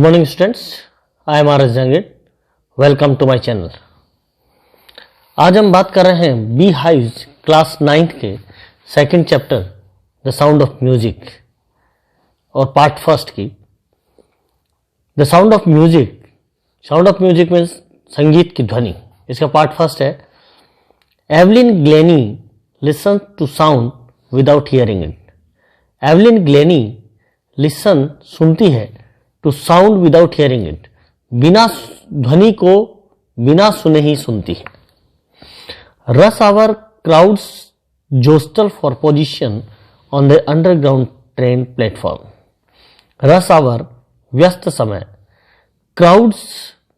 Morning students, I am R S Jahangir. Welcome to my channel. आज हम बात कर रहे हैं बी हाइव्स क्लास 9th के second chapter the sound of music और पार्ट फर्स्ट की। The sound of music means संगीत की ध्वनि। इसका पार्ट फर्स्ट है। Evelyn Glennie listen to sound without hearing it. Evelyn Glennie listen सुनती है to sound without hearing it, बिना ध्वनि को बिना सुने ही सुनती है। Rush hour crowds jostle for position on the underground train platform. Rush hour व्यस्त समय, क्राउड्स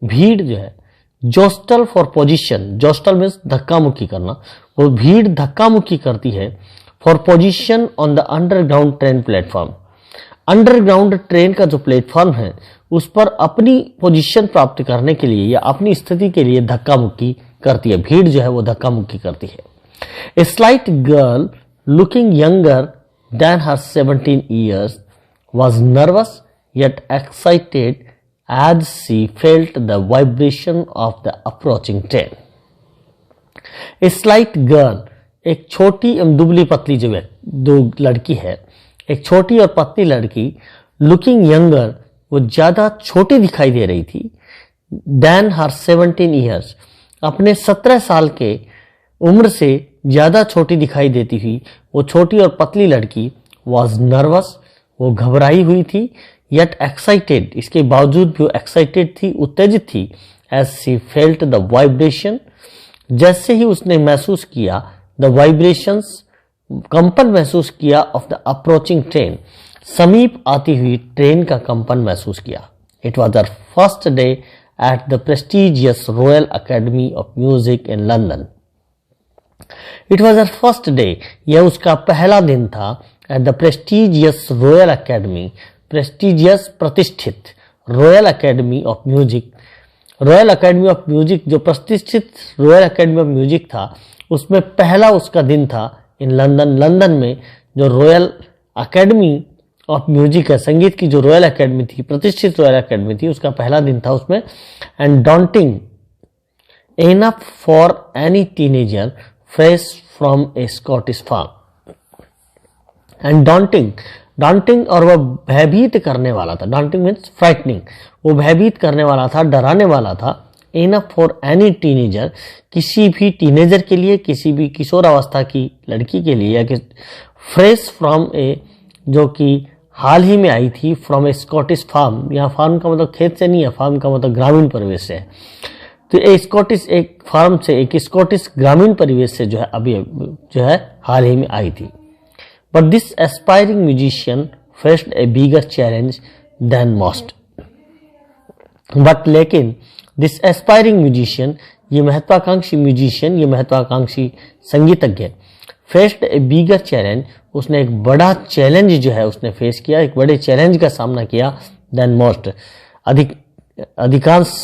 भीड़ जो है, जोस्टल फॉर पोजीशन, जोस्टल मीन्स धक्का मुक्की करना, वो भीड़ धक्का मुक्की करती है for position on the underground train platform. Underground train का जो प्लेटफॉर्म है उस पर अपनी पोजीशन प्राप्त करने के लिए या अपनी स्थिति के लिए धक्का मुक्की करती है। भीड़ जो है वो धक्का मुक्की करती है। A slight girl looking younger than her 17 years was nervous yet excited as she felt the vibration of the approaching train. A slight girl, एक छोटी एवं दुबली पतली जो लड़की है, एक छोटी और पतली लड़की, लुकिंग यंगर, वो ज्यादा छोटी दिखाई दे रही थी, देन हर 17 years, अपने 17 साल के उम्र से ज्यादा छोटी दिखाई देती हुई वो छोटी और पतली लड़की वॉज नर्वस, वो घबराई हुई थी, येट एक्साइटेड, इसके बावजूद भी वो एक्साइटेड थी, उत्तेजित थी, as she felt the vibration, जैसे ही उसने महसूस किया द वाइब्रेशंस, कंपन महसूस किया, ऑफ द अप्रोचिंग ट्रेन, समीप आती हुई ट्रेन का कंपन महसूस किया। It was her first day at the prestigious Royal Academy of Music in London. It was her first day, यह उसका पहला दिन था, at the prestigious Royal Academy, prestigious प्रतिष्ठित, Royal Academy of Music, Royal Academy of Music जो प्रतिष्ठित Royal Academy of music था उसमें पहला उसका दिन था इन लंदन। लंदन में जो रॉयल अकेडमी ऑफ म्यूजिक है, संगीत की जो रॉयल अकेडमी थी, प्रतिष्ठित रॉयल अकेडमी थी, उसका पहला दिन था उसमें। And daunting enough for any teenager fresh from a Scottish farm. And daunting और वह भयभीत करने वाला था। डॉन्टिंग मीन्स फ्राइटनिंग, वो भयभीत करने वाला था, डराने वाला था। इनफ फॉर एनी टीनेजर, किसी भी टीनेजर के लिए, किसी भी किशोरावस्था की लड़की के लिए, या फ्रेश फ्रॉम ए, जो कि हाल ही में आई थी, फ्रॉम ए स्कॉटिश फार्म। यहाँ फार्म का मतलब खेत से नहीं है, फार्म का मतलब ग्रामीण परिवेश से है। तो एक फार्म से, एक स्कॉटिश ग्रामीण परिवेश से जो है अभी जो है हाल ही में आई थी। But this aspiring musician faced a bigger challenge than most. But लेकिन दिस एस्पायरिंग म्यूजिशियन, ये महत्वाकांक्षी म्यूजिशियन, ये महत्वाकांक्षी संगीतज्ञ, फेस्ड ए बिगर चैलेंज, उसने एक बड़ा चैलेंज जो है उसने फेस किया, एक बड़े चैलेंज का सामना किया देन मोस्ट, अधिकांश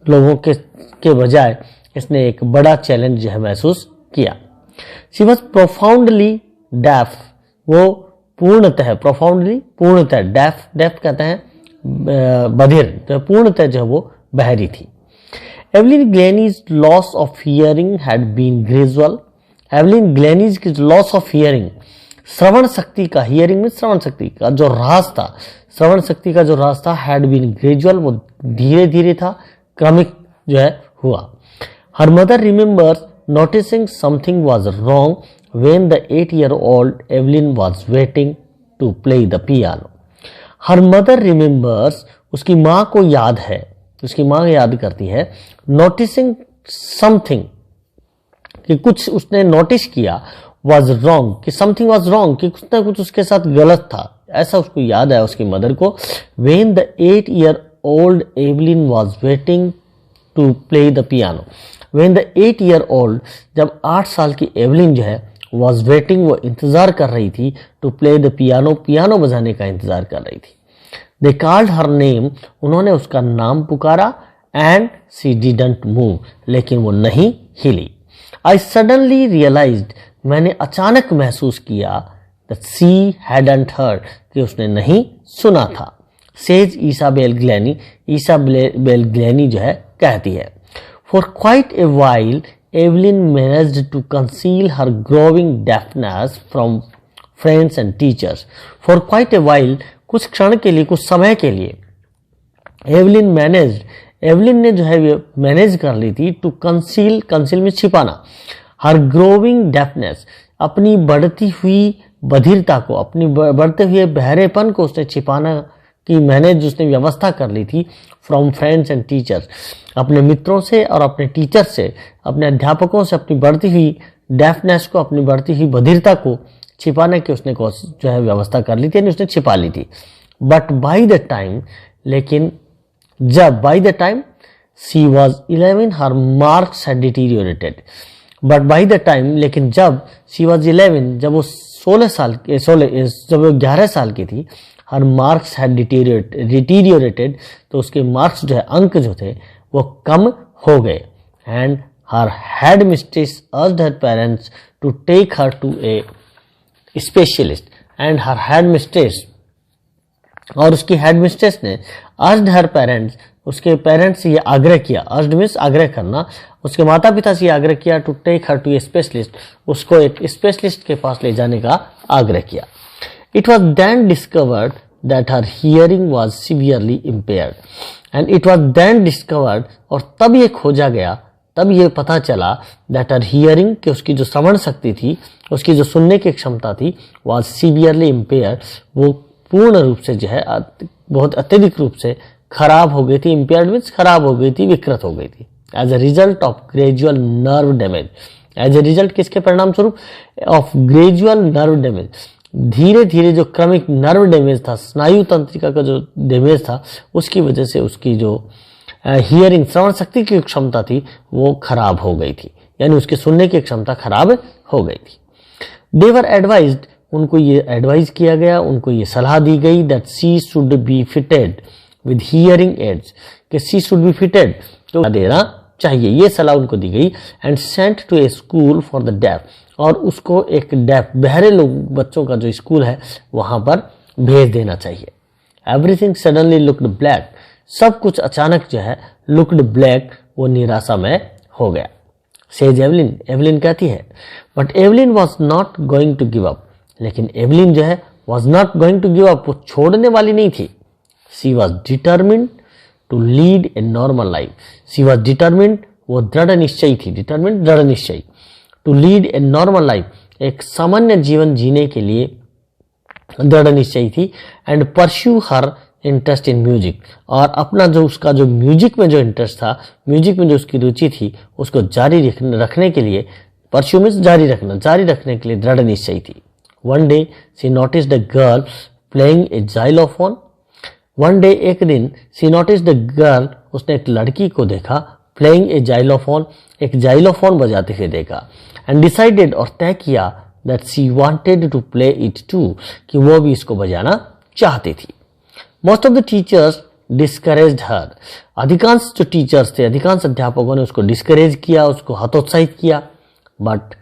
लोगों के बजाय इसने एक बड़ा चैलेंज जो है महसूस किया। शी वॉज प्रोफाउंडली डेफ, वो पूर्णतः, प्रोफाउंडली पूर्णतः, डेफ कहते हैं बधिर, तो पूर्णतः जो है वो बहरी थी। Evelyn Glennie's loss of hearing had been gradual. Evelyn Glennie's की लॉस ऑफ हियरिंग, श्रवण शक्ति का, हियरिंग में श्रवण शक्ति का जो ह्रास था, श्रवण शक्ति का जो ह्रास था, हैड बीन ग्रेजुअल, वो धीरे धीरे था, क्रमिक जो है हुआ। Her mother remembers noticing something was wrong when the 8-year-old Evelyn was waiting to play the piano. Her mother remembers, उसकी माँ को याद है, उसकी माँ याद करती है, नोटिसिंग समथिंग, कि कुछ उसने नोटिस किया, वॉज रॉन्ग, कि समथिंग वॉज रॉन्ग, कि कुछ ना कुछ उसके साथ गलत था, ऐसा उसको याद है उसकी मदर को। When the 8-year-old Evelyn was waiting to play the piano. When the 8-year-old, जब 8 साल की एवलिन जो है वॉज वेटिंग, वो इंतजार कर रही थी, to play the piano, piano बजाने का इंतजार कर रही थी। दे कॉल्ड हर नेम, उन्होंने उसका नाम पुकारा, एंड शी डिडंट मूव, लेकिन वो नहीं हिली। आई सडनली रियलाइज्ड, मैंने अचानक महसूस किया, दैट शी हैडंट हर्ड, कि उसने नहीं सुना था। सेज ईसाबेल ग्लैनी जो है कहती है। For quite a while Evelyn managed to conceal her growing deafness from friends and teachers. For quite a while, कुछ क्षण के लिए, कुछ समय के लिए, एवलिन ने जो है मैनेज कर ली थी टू कंसील में छिपाना, हर ग्रोइंग डेफनेस, अपनी बढ़ती हुई बधिरता को, अपनी बढ़ते हुए बहरेपन को उसने छिपाना की मैनेज उसने व्यवस्था कर ली थी फ्रॉम फ्रेंड्स एंड टीचर्स, अपने मित्रों से और अपने टीचर से, अपने अध्यापकों से अपनी बढ़ती हुई डेफनेस को, अपनी बढ़ती हुई बधिरता को छिपाने की उसने जो है व्यवस्था कर ली थी, यानी उसने छिपा ली थी। बट बाई द टाइम, लेकिन जब by the time she was 11 her marks had deteriorated. But by the time, लेकिन जब शी वॉज 11, जब वो 11 साल की थी, हर मार्क्स हैड डिटीरियोरेटेड, तो उसके मार्क्स जो है, अंक जो थे वो कम हो गए। And her head mistress urged her parents to take her to a specialist. And her head mistress, और उसकी हेड मिस्ट्रेस ने अर्ज्ड हर पेरेंट्स, उसके पेरेंट्स से ये आग्रह किया, अर्ज्ड मीन्स आग्रह करना, उसके माता पिता से ये आग्रह किया to take her to a specialist, उसको एक स्पेशलिस्ट के पास ले जाने का आग्रह किया। It was then discovered that her hearing was severely impaired, and it was then discovered, और तब ये खोजा गया, तब ये पता चला that her hearing, कि उसकी जो श्रवण शक्ति थी, उसकी जो सुनने की क्षमता थी, was severely impaired, वो पूर्ण रूप से जो है बहुत अत्यधिक रूप से खराब हो गई थी। impaired means खराब हो गई थी, विकृत हो गई थी। as a result of gradual nerve damage, as a result किसके परिणाम स्वरूप? of gradual nerve damage, धीरे धीरे जो क्रमिक नर्व डैमेज था, स्नायु तंत्रिका का जो डैमेज था, उसकी वजह से उसकी जो हियरिंग, श्रवण शक्ति की क्षमता थी, वो खराब हो गई थी, यानी उसके सुनने की क्षमता खराब हो गई थी। दे वर एडवाइज्ड, उनको ये एडवाइज किया गया, उनको ये सलाह दी गई that she should be fitted with hearing aids, कि शी शुड बी फिटेड, तो देना चाहिए, ये सलाह उनको दी गई। And sent to a school for the deaf, और उसको एक डेफ, बहरे लोग बच्चों का जो स्कूल है वहां पर भेज देना चाहिए। एवरीथिंग सडनली लुक्ड ब्लैक, सब कुछ अचानक जो है लुक्ड ब्लैक, वो निराशा में हो गया। सेज एवलिन, एवलिन कहती है, but Evelyn was not going to give up, लेकिन एवलिन जो है was not going to give up, वो छोड़ने वाली नहीं थी। She was determined to lead a normal life, she was determined, वो दृढ़ निश्चयी थी, डिटर्मिन्ड दृढ़ निश्चयी, to lead a normal life, एक सामान्य जीवन जीने के लिए दृढ़ निश्चयी थी। And pursue her interest in music, और अपना जो उसका जो म्यूजिक में जो इंटरेस्ट था, म्यूजिक में जो उसकी रुचि थी, उसको जारी रखने के लिए, परस्यू मीन्स जारी रखने के लिए दृढ़ निश्चयी थी। One day she noticed a girl playing a xylophone, one day, एक दिन, शी नोटिस्ड अ गर्ल, उसने एक लड़की को देखा, प्लेइंग ए जाइलोफोन, एक जाइलोफोन बजाते हुए देखा। एंड डिसाइडेड, और तय किया, that she wanted to play it too, कि वो भी इसको बजाना चाहती थी। Most of the teachers discouraged her, अधिकांश जो टीचर्स थे, अधिकांश अध्यापकों ने उसको डिस्करेज किया, उसको हतोत्साहित किया। But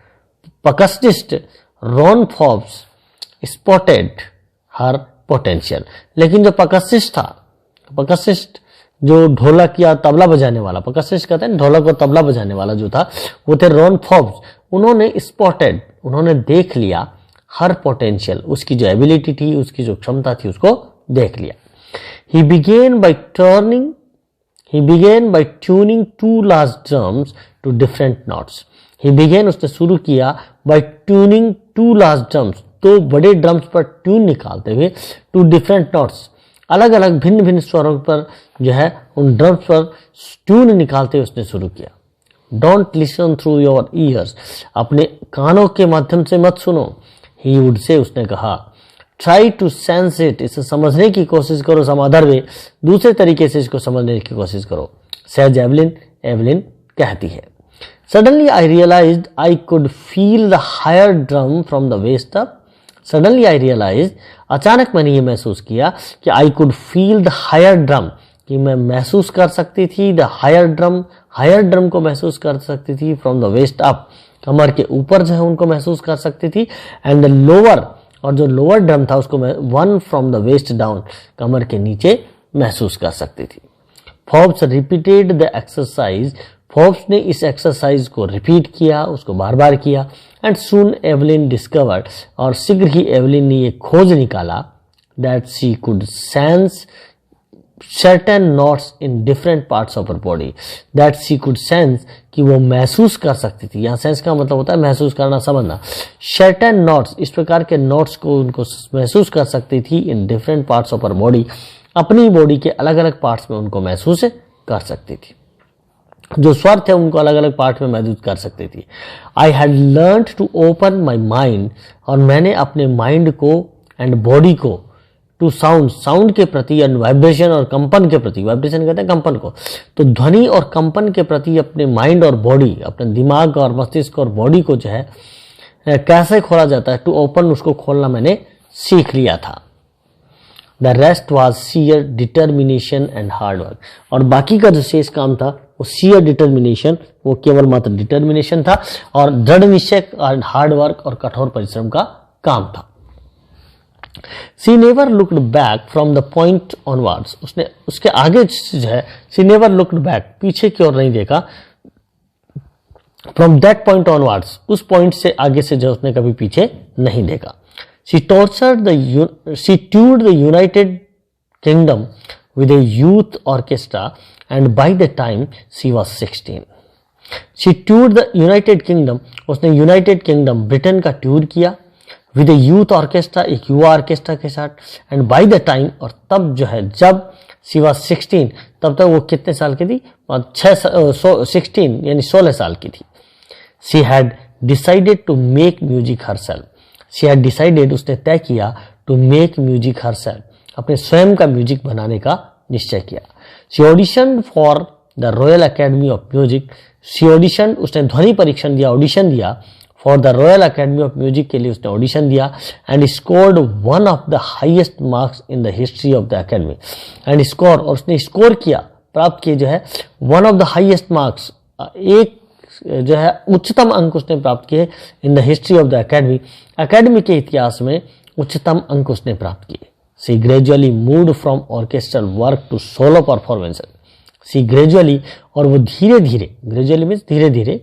percussionist Ron Forbes spotted her potential, लेकिन जो पकस्टिस्ट था, पकस्टिस्ट जो ढोलक या तबला बजाने वाला, पकस्टिस्ट कहते हैं ढोलक और तबला बजाने वाला जो था, वो थे रॉन फॉब्स, उन्होंने स्पॉटेड, उन्होंने देख लिया हर पोटेंशियल, उसकी जो एबिलिटी थी, उसकी जो क्षमता थी, उसको देख लिया। He began by tuning two large drums to different notes. He began, उसने शुरू किया, by tuning two large drums, दो बड़े ड्रम्स पर ट्यून निकालते हुए, to different notes, अलग अलग भिन्न भिन्न स्वरों पर जो है उन ड्रम्स पर ट्यून निकालते हुए उसने शुरू किया। Don't listen through your ears, अपने कानों के माध्यम से मत सुनो। He would say, उसने कहा, ट्राई टू सेंस इट, इसे समझने की कोशिश करो, सम अदर वे, दूसरे तरीके से इसको समझने की कोशिश करो। सेज एवलिन, एवलिन कहती है, suddenly I realised I could feel the higher drum from the waist up. Suddenly I realised, अचानक मैंने ये महसूस किया कि I could feel the higher drum, कि मैं महसूस कर सकती थी द हायर ड्रम को महसूस कर सकती थी फ्रॉम द वेस्ट अप, कमर के ऊपर जो है उनको महसूस कर सकती थी। एंड द लोअर, और जो लोअर ड्रम था उसको 1 फ्रॉम द वेस्ट डाउन, कमर के नीचे महसूस कर सकती थी। Forbes repeated the exercise, Forbes ने इस एक्सरसाइज को रिपीट किया, उसको बार बार किया। एंड सून एवलिन डिस्कवर्ड, और शीघ्र ही एवलिन ने ये खोज निकाला that she could sense certain knots in different parts of her body, that she could sense, कि वो महसूस कर सकती थी। यहाँ सेंस का मतलब होता है महसूस करना, समझना। certain knots, इस प्रकार के नोट्स को उनको महसूस कर सकती थी in different parts of her body, अपनी बॉडी के अलग अलग पार्ट्स में उनको महसूस कर सकती थी। जो स्वर थे उनको अलग अलग पार्ट में महसूस कर सकती थी। I had learned to open my mind, और मैंने अपने माइंड को एंड बॉडी को टू साउंड, साउंड के प्रति, एंड वाइब्रेशन और कंपन के प्रति, वाइब्रेशन कहते हैं कंपन को, तो ध्वनि और कंपन के प्रति अपने माइंड और बॉडी, अपने दिमाग और मस्तिष्क और बॉडी को जो है कैसे खोला जाता है, टू ओपन, उसको खोलना मैंने सीख लिया था। The rest was sheer determination and hard work, और बाकी का जो शेष काम था वो सीयर डिटर्मिनेशन, वो केवल मात्र डिटर्मिनेशन था, और दृढ़ निश्चय और हार्ड वर्क और कठोर परिश्रम का काम था। She never looked back from the point onwards, उसने उसके आगे जो है she never looked back, पीछे की ओर नहीं देखा, from that point onwards, उस पॉइंट से आगे से जो उसने कभी पीछे नहीं देखा। She toured the United Kingdom with a youth orchestra, and by the time she was 16, she toured the United Kingdom, उसने यूनाइटेड किंगडम ब्रिटेन का टूर किया, विद ए यूथ ऑर्केस्ट्रा, एक युवा ऑर्केस्ट्रा के साथ, एंड बाय द टाइम, और तब जो है जब शी वाज 16, तब तक वो कितने साल की थी? 16 यानी 16 साल की थी। She had decided to make music herself, she had decided, उसने तय किया, टू मेक म्यूजिक हरसेल्फ, अपने स्वयं का म्यूजिक बनाने का निश्चय किया। She audition for the royal Academy of music, she audition, उसने ध्वनि परीक्षण दिया, ऑडिशन दिया for the royal Academy of music के लिए उसने ऑडिशन दिया, and scored one of the highest marks in the history of the academy, and score, और उसने स्कोर किया, प्राप्त किए जो है one of the highest marks, एक जो है उच्चतम अंक उसने प्राप्त किए in the history of the academy, academy के इतिहास में उच्चतम अंक उसने प्राप्त किए। She gradually moved from orchestral work to solo performances, she gradually, और वो धीरे धीरे, ग्रेजुअली मीन्स धीरे धीरे,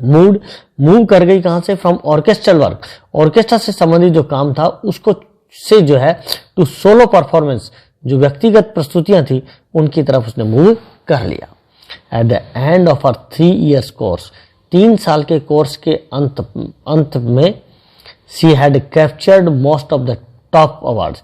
मूव कर गई कहां से? फ्रॉम ऑर्केस्ट्रल वर्क, ऑर्केस्ट्रा से संबंधित जो काम था उसको से जो है टू सोलो परफॉर्मेंस, जो व्यक्तिगत प्रस्तुतियां थी उनकी तरफ उसने मूव कर लिया। At the end of our 3 years course, 3 साल के कोर्स के अंत में she had captured most of the top awards,